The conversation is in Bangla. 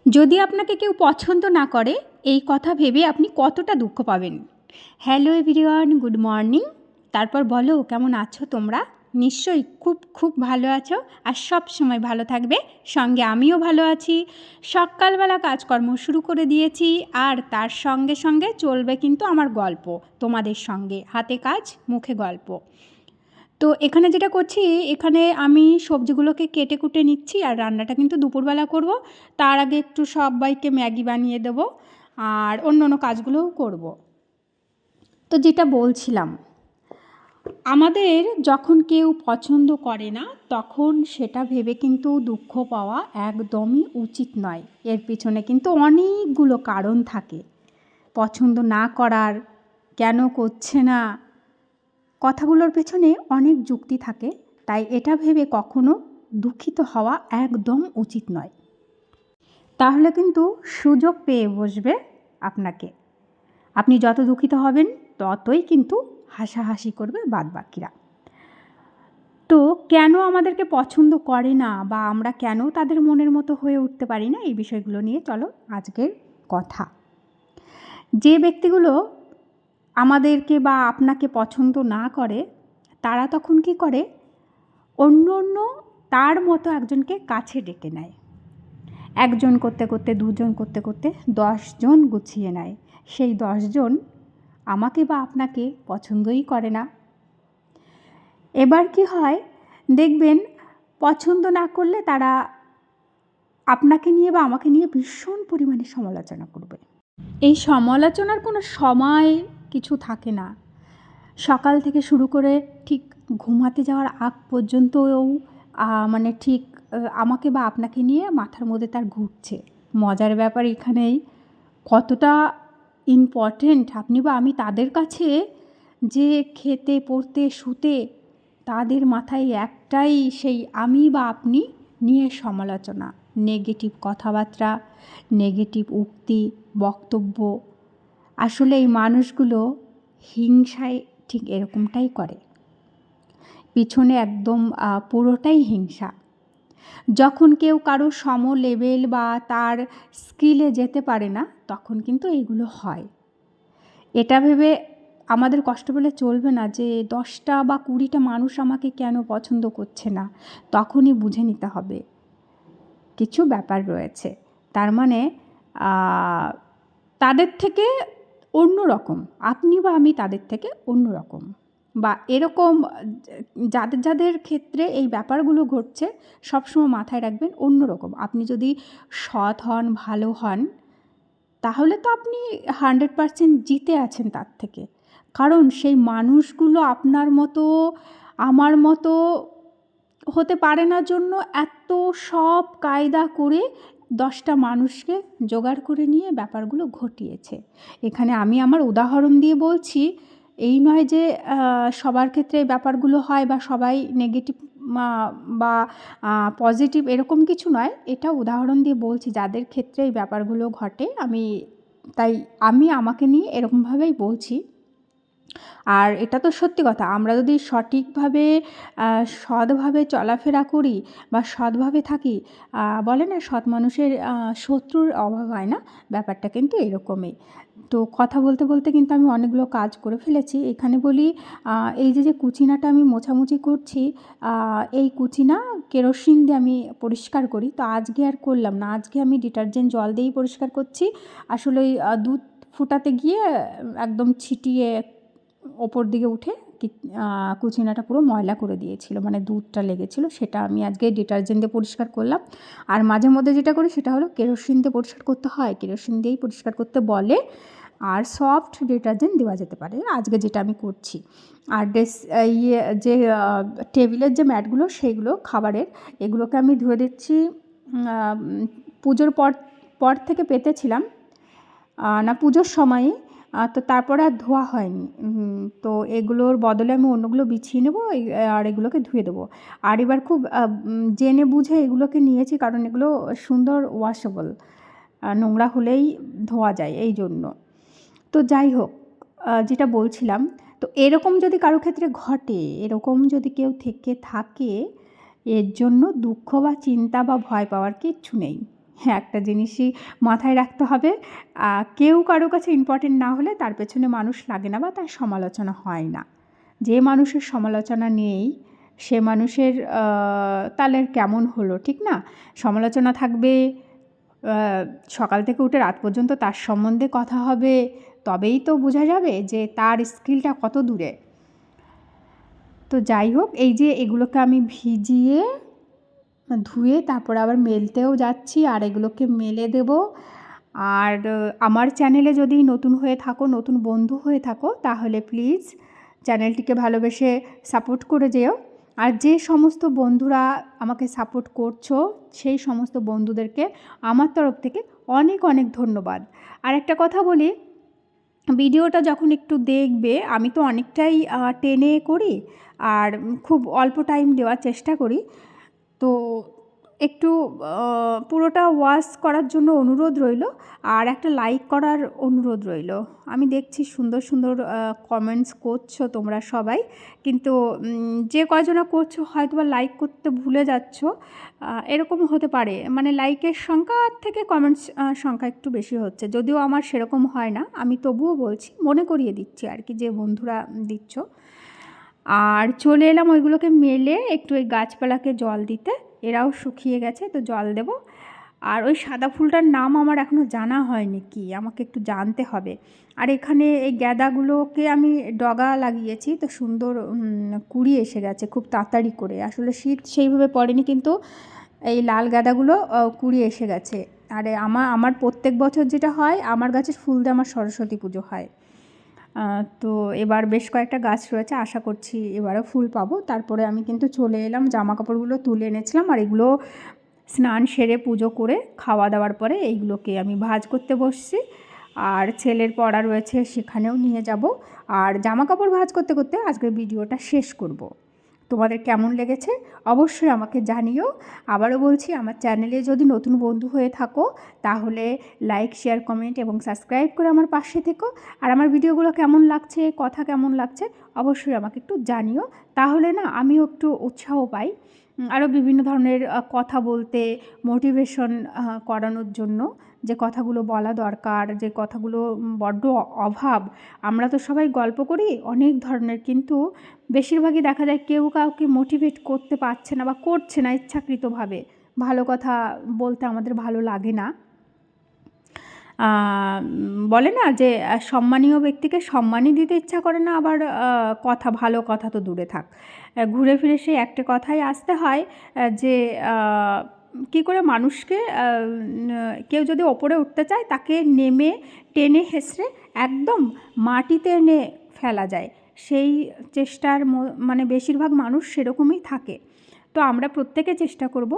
যদি আপনাকে কেউ পছন্দ না করে এই কথা ভেবে আপনি কতটা দুঃখ পাবেন। Hello everyone, good morning. তারপর বলো, কেমন আছো তোমরা? নিশ্চয়ই খুব খুব ভালো আছো আর সব সময় ভালো থাকবে। সঙ্গে আমিও ভালো আছি। সকালবেলা কাজকর্ম শুরু করে দিয়েছি আর তার সঙ্গে সঙ্গে চলবে কিন্তু আমার গল্প তোমাদের সঙ্গে। হাতে কাজ মুখে গল্প। তো এখানে যেটা করছি, এখানে আমি সবজিগুলোকে কেটে কুটে নিচ্ছি আর রান্নাটা কিন্তু দুপুরবেলা করব। তার আগে একটু সবাইকে ম্যাগি বানিয়ে দেবো আর অন্য অন্য কাজগুলোও করব। তো যেটা বলছিলাম, আমাদের যখন কেউ পছন্দ করে না তখন সেটা ভেবে কিন্তু দুঃখ পাওয়া একদমই উচিত নয়। এর পিছনে কিন্তু অনেকগুলো কারণ থাকে পছন্দ না করার, কেন করছে না, কথাগুলোর পেছনে অনেক যুক্তি থাকে। তাই এটা ভেবে কখনো দুঃখিত হওয়া একদম উচিত নয়। তাহলে কিন্তু সুযোগ পেয়ে বসবে আপনাকে। আপনি যত দুঃখিত হবেন ততই কিন্তু হাসাহাসি করবে বাদবাকিরা। তো কেন আমাদেরকে পছন্দ করে না বা আমরা কেন তাদের মনের মতো হয়ে উঠতে পারি না, এই বিষয়গুলো নিয়ে চলো আজকের কথা। যে ব্যক্তিগুলো আমাদেরকে বা আপনাকে পছন্দ না করে তারা তখন কি করে, অন্য অন্য তার মতো একজনকে কাছে ডেকে নেয়। একজন করতে করতে, দুজন করতে করতে 10 জন গুছিয়ে নেয়। সেই 10 জন আমাকে বা আপনাকে পছন্দই করে না। এবার কি হয় দেখবেন, পছন্দ না করলে তারা আপনাকে নিয়ে বা আমাকে নিয়ে ভীষণ পরিমাণে সমালোচনা করবে। এই সমালোচনার কোনো সময় কিছু থাকে না। সকাল থেকে শুরু করে ঠিক ঘুমাতে যাওয়ার আগ পর্যন্তও মানে ঠিক আমাকে বা আপনাকে নিয়ে মাথার মধ্যে তার ঘুরছে। মজার ব্যাপার এখানেই, কতটা ইম্পর্টেন্ট আপনি বা আমি তাদের কাছে, যে খেতে পড়তে শুতে তাদের মাথায় একটাই সেই আমি বা আপনি নিয়ে সমালোচনা, নেগেটিভ কথাবার্তা, নেগেটিভ উক্তি, বক্তব্য। আসলে এই মানুষগুলো হিংসায় ঠিক এরকমটাই করে, পিছনে একদম পুরোটাই হিংসা। যখন কেউ কারো সম লেভেল বা তার স্কিলে যেতে পারে না তখন কিন্তু এইগুলো হয়। এটা ভেবে আমাদের কষ্ট পেলে চলবে না যে 10টা বা 20টা মানুষ আমাকে কেন পছন্দ করছে না। তখনই বুঝে নিতে হবে কিছু ব্যাপার রয়েছে। তার মানে তাদের থেকে অন্য রকম, আপনি বা আমি তাদের থেকে অন্য রকম, বা এরকম যাদের যাদের ক্ষেত্রে এই ব্যাপারগুলো ঘটছে সবসময় মাথায় রাখবেন অন্য রকম। আপনি যদি সৎ হন, ভালো হন, তাহলে তো আপনি 100% জিতে আছেন তার থেকে। কারণ সেই মানুষগুলো আপনার মতো আমার মতো হতে পারে না জন্য এত সব কায়দা করে 10টা মানুষকে জোগাড় করে নিয়ে ব্যাপারগুলো ঘটিয়েছে। এখানে আমি আমার উদাহরণ দিয়ে বলছি, এই নয় যে সবার ক্ষেত্রে এই ব্যাপারগুলো হয় বা সবাই নেগেটিভ বা পজিটিভ, এরকম কিছু নয়। এটা উদাহরণ দিয়ে বলছি যাদের ক্ষেত্রে এই ব্যাপারগুলো ঘটে। তাই আমি আমাকে নিয়ে এরকমভাবেই বলছি। আর এটা তো সত্যি কথা, আমরা যদি সঠিকভাবে সৎভাবে চলাফেরা করি বা সৎভাবে থাকি, বলে না সৎ মানুষের শত্রুর অভাব হয় না, ব্যাপারটা কিন্তু এরকমই। তো কথা বলতে বলতে কিন্তু আমি অনেকগুলো কাজ করে ফেলেছি। এখানে বলি, এই যে কুচিনাটা আমি মোছামুছি করছি, এই কুচিনা কেরোসিন দিয়ে আমি পরিষ্কার করি। তো আজকে আর করলাম না, আজকে আমি ডিটারজেন্ট জল দিয়েই পরিষ্কার করছি। আসলে ওই দুধ ফুটাতে গিয়ে একদম ছিটিয়ে ওপর দিকে উঠে কুচিনাটা পুরো ময়লা করে দিয়েছিল, মানে দুধটা লেগেছিল। সেটা আমি আজকে ডিটারজেন্ট দিয়ে পরিষ্কার করলাম। আর মাঝে মধ্যে যেটা করি সেটা হলো কেরোসিন দিয়ে পরিষ্কার করতে হয়, কেরোসিন দিয়েই পরিষ্কার করতে বলে। আর সফট ডিটারজেন্ট দেওয়া যেতে পারে, আজকে যেটা আমি করছি। আর যে টেবিলের যে ম্যাটগুলো সেইগুলো খাবারের, এগুলোকে আমি ধুয়ে দিচ্ছি। পুজোর পর থেকে পেতেছিলাম না, পুজোর সময়ই। তো তারপরে আর ধোয়া হয়নি। তো এগুলোর বদলে আমি অন্যগুলো বিছিয়ে নেবো আর এগুলোকে ধুয়ে দেবো। আর এবার খুব জেনে বুঝে এগুলোকে নিয়েছি, কারণ এগুলো সুন্দর ওয়াশেবল, নোংরা হলেই ধোয়া যায়, এই জন্য। তো যাই হোক, যেটা বলছিলাম, তো এরকম যদি কারো ক্ষেত্রে ঘটে, এরকম যদি কেউ থেকে থাকে, এর জন্য দুঃখ বা চিন্তা বা ভয় পাওয়ার কিচ্ছু নেই। একটা জিনিসই মাথায় রাখতে হবে, কেউ কারো কাছে ইম্পর্টেন্ট না হলে তার পেছনে মানুষ লাগে না বা তার সমালোচনা হয় না। যে মানুষের সমালোচনা নেই সে মানুষের তাহলে কেমন হলো, ঠিক না? সমালোচনা থাকবে, সকাল থেকে উঠে রাত পর্যন্ত তার সম্বন্ধে কথা হবে, তবেই তো বোঝা যাবে যে তার স্কিলটা কত দূরে। তো যাই হোক, এই যে এগুলোকে আমি ভিজিয়ে ধুয়ে তারপর আবার মেলতেও যাচ্ছি, আর এগুলোকে মেলে দেব। আর আমার চ্যানেলে যদি নতুন হয়ে থাকো, নতুন বন্ধু হয়ে থাকো, তাহলে প্লিজ চ্যানেলটিকে ভালোবেসে সাপোর্ট করে যেও। আর যে সমস্ত বন্ধুরা আমাকে সাপোর্ট করছো সেই সমস্ত বন্ধুদেরকে আমার তরফ থেকে অনেক অনেক ধন্যবাদ। আর একটা কথা বলি, ভিডিওটা যখন একটু দেখবে, আমি তো অনেকটাই টেনে করি আর খুব অল্প টাইম দেওয়ার চেষ্টা করি, তো একটু পুরোটা ওয়াচ করার জন্য অনুরোধ রইল, আর একটা লাইক করার অনুরোধ রইল। আমি দেখছি সুন্দর সুন্দর কমেন্টস করছো তোমরা সবাই, কিন্তু যে কয়জনা করছো হয়তো বা লাইক করতে ভুলে যাচ্ছ, এরকম হতে পারে। মানে লাইকের সংখ্যা থেকে কমেন্টস সংখ্যা একটু বেশি হচ্ছে, যদিও আমার সেরকম হয় না, আমি তবুও বলছি, মনে করিয়ে দিচ্ছি আর কি, যে বন্ধুরা দিচ্ছ। আর চলে এলাম ওইগুলোকে মেলে একটু ওই গাছপালাকে জল দিতে, এরাও শুকিয়ে গেছে তো জল দেব। আর ওই সাদা ফুলটার নাম আমার এখনও জানা হয়নি, কি আমাকে একটু জানতে হবে। আর এখানে এই গাঁদাগুলোকে আমি ডগা লাগিয়েছি, তো সুন্দর কুড়ি এসে গেছে খুব তাড়াতাড়ি করে। আসলে শীত সেইভাবে পড়েনি, কিন্তু এই লাল গাঁদাগুলো কুড়ি এসে গেছে। আর আমার প্রত্যেক বছর যেটা হয়, আমার গাছের ফুল দিয়ে আমার সরস্বতী পুজো হয়। তো এবার বেশ কয়েকটা গাছ রয়েছে, আশা করছি এবারও ফুল পাবো। তারপরে আমি কিন্তু চলে এলাম, জামা কাপড়গুলো তুলে এনেছিলাম, আর এগুলো স্নান সেরে পুজো করে খাওয়া দাওয়ার পরে এইগুলোকে আমি ভাঁজ করতে বসছি। আর ছেলের পড়া রয়েছে, সেখানেও নিয়ে যাব। আর জামা কাপড় ভাঁজ করতে করতে আজকের ভিডিওটা শেষ করব। তোমাদের কেমন লেগেছে অবশ্যই আমাকে জানিও। আবারও বলছি, আমার চ্যানেলে যদি নতুন বন্ধু হয়ে থাকো তাহলে লাইক, শেয়ার, কমেন্ট এবং সাবস্ক্রাইব করে আমার পাশে থেকো। আর আমার ভিডিওগুলো কেমন লাগছে, কথা কেমন লাগছে অবশ্যই আমাকে একটু জানিও, তাহলে না আমিও একটু উৎসাহ পাই আরও বিভিন্ন ধরনের কথা বলতে, মোটিভেশন করানোর জন্য। যে কথাগুলো বলা দরকার, যে কথাগুলো বড্ড অভাব। আমরা তো সবাই গল্প করি অনেক ধরনের, কিন্তু বেশিরভাগই দেখা যায় কেউ কাউকে মোটিভেট করতে পারছে না বা করছে না ইচ্ছাকৃতভাবে। ভালো কথা বলতে আমাদের ভালো লাগে না। বলে না যে সম্মানীয় ব্যক্তিকে সম্মানই দিতে ইচ্ছা করে না, আবার ভালো কথা তো দূরে থাক, ঘুরে ফিরে সেই একটা কথাই আসতে হয়, যে কী করে মানুষকে কেউ যদি ওপরে উঠতে চায় তাকে নেমে টেনে হেঁচড়ে একদম মাটিতে এনে ফেলা যায়, সেই চেষ্টার মানে বেশিরভাগ মানুষ সেরকমই থাকে। তো আমরা প্রত্যেকে চেষ্টা করব